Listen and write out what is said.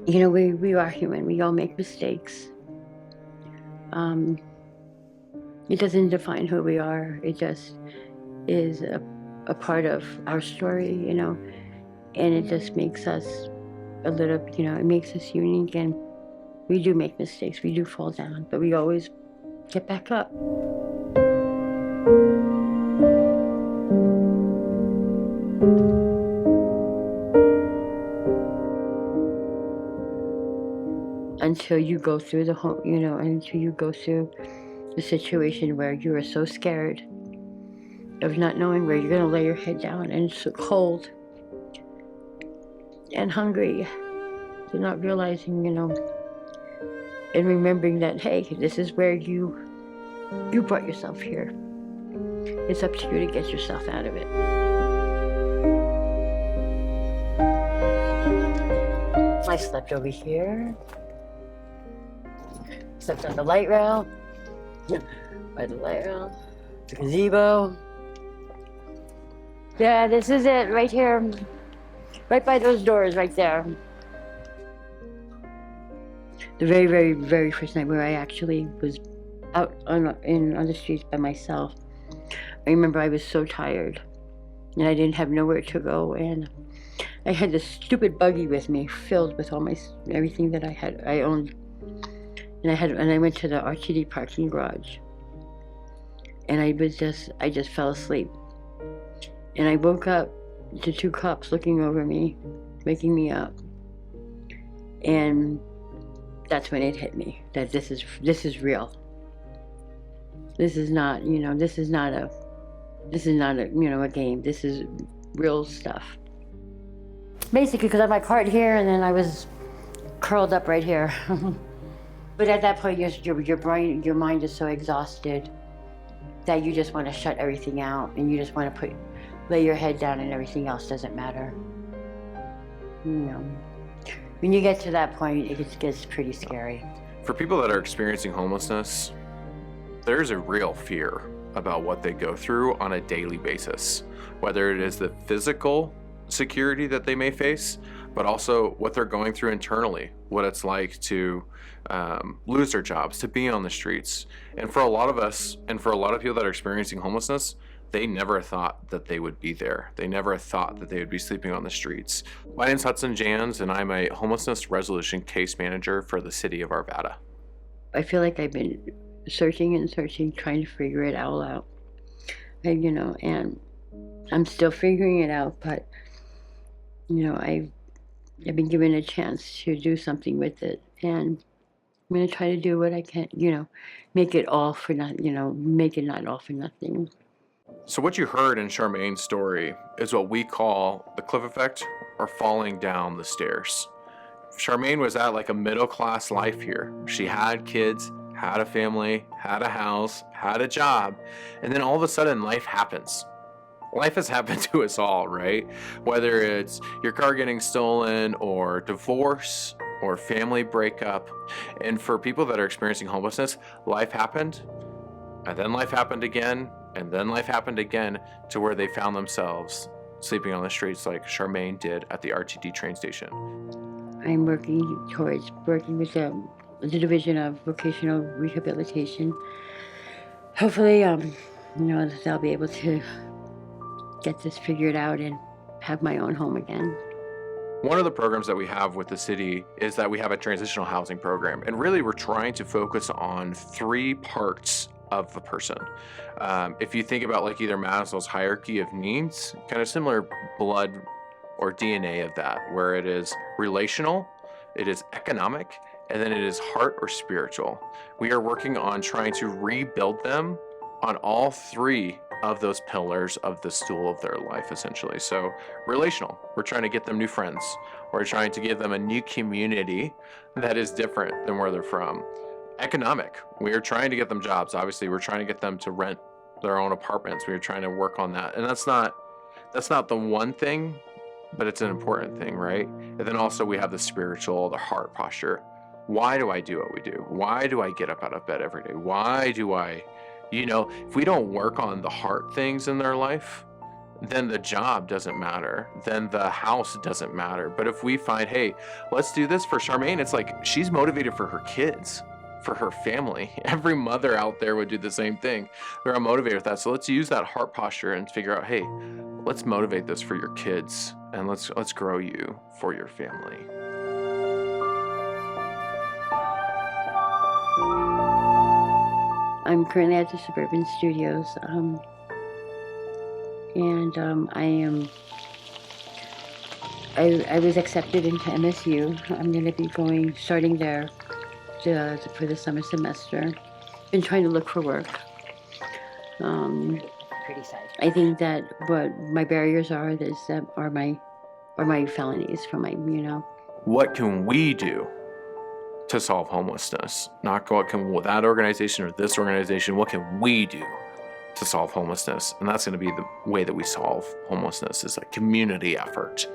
we are human. We all make mistakes. Um, it doesn't define who we are. It just is a part of our story, and it just makes us a little, it makes us unique. And we do make mistakes. We do fall down, but we always get back up. Until you go through until you go through the situation where you are so scared of not knowing where you're going to lay your head down, and it's so cold and hungry. You're not realizing, and remembering that, hey, this is where you brought yourself here. It's up to you to get yourself out of it. I slept over here. Slept on the light rail. By the light rail. The gazebo. Yeah, this is it right here. Right by those doors right there. The very, very, very first night where I actually was out on the streets by myself, I remember I was so tired and I didn't have nowhere to go, and I had this stupid buggy with me filled with all everything that I owned. And I went to the RTD parking garage, and I just fell asleep. And I woke up to two cops looking over me, waking me up. And that's when it hit me that this is real. This is not, this is not a game. This is real stuff. Basically, because I had my cart here, and then I was curled up right here. But at that point, your mind is so exhausted that you just want to shut everything out, and you just want to lay your head down, and everything else doesn't matter. When you get to that point, it gets pretty scary. For people that are experiencing homelessness, there's a real fear about what they go through on a daily basis, whether it is the physical security that they may face, but also what they're going through internally, what it's like to lose their jobs, to be on the streets. And for a lot of us, and for a lot of people that are experiencing homelessness, they never thought that they would be there. They never thought that they would be sleeping on the streets. My name's Hudson Jans, and I'm a homelessness resolution case manager for the city of Arvada. I feel like I've been searching and searching, trying to figure it all out. And I'm still figuring it out, but I've been given a chance to do something with it, and I'm going to try to do what I can, make it all for make it not all for nothing. So what you heard in Charmaine's story is what we call the cliff effect, or falling down the stairs. Charmaine was at like a middle-class life here. She had kids, had a family, had a house, had a job, and then all of a sudden life happens. Life has happened to us all, right? Whether it's your car getting stolen, or divorce, or family breakup. And for people that are experiencing homelessness, life happened, and then life happened again, and then life happened again, to where they found themselves sleeping on the streets like Charmaine did at the RTD train station. I'm working with the Division of Vocational Rehabilitation. Hopefully, they'll be able to get this figured out and have my own home again. One of the programs that we have with the city is that we have a transitional housing program, and really we're trying to focus on 3 parts of the person. If you think about like either Maslow's hierarchy of needs, kind of similar blood or DNA of that, where it is relational, it is economic, and then it is heart or spiritual. We are working on trying to rebuild them on all 3 of those pillars of the stool of their life, essentially. So relational, we're trying to get them new friends. We're trying to give them a new community that is different than where they're from. Economic, we are trying to get them jobs. Obviously, we're trying to get them to rent their own apartments. We're trying to work on that. And that's not the one thing, but it's an important thing, right? And then also we have the spiritual, the heart posture. Why do I do what we do? Why do I get up out of bed every day? Why do I, if we don't work on the heart things in their life, then the job doesn't matter. Then the house doesn't matter. But if we find, hey, let's do this for Charmaine, it's like she's motivated for her kids, for her family. Every mother out there would do the same thing. They're motivated with that. So let's use that heart posture and figure out, hey, let's motivate this for your kids, and let's grow you for your family. I'm currently at the Suburban Studios, and I was accepted into MSU. I'm going to be starting there for the summer semester. Been trying to look for work. I think that what my barriers are my felonies for my, What can we do to solve homelessness? Not what can that organization or this organization, what can we do to solve homelessness? And that's going to be the way that we solve homelessness, is a community effort.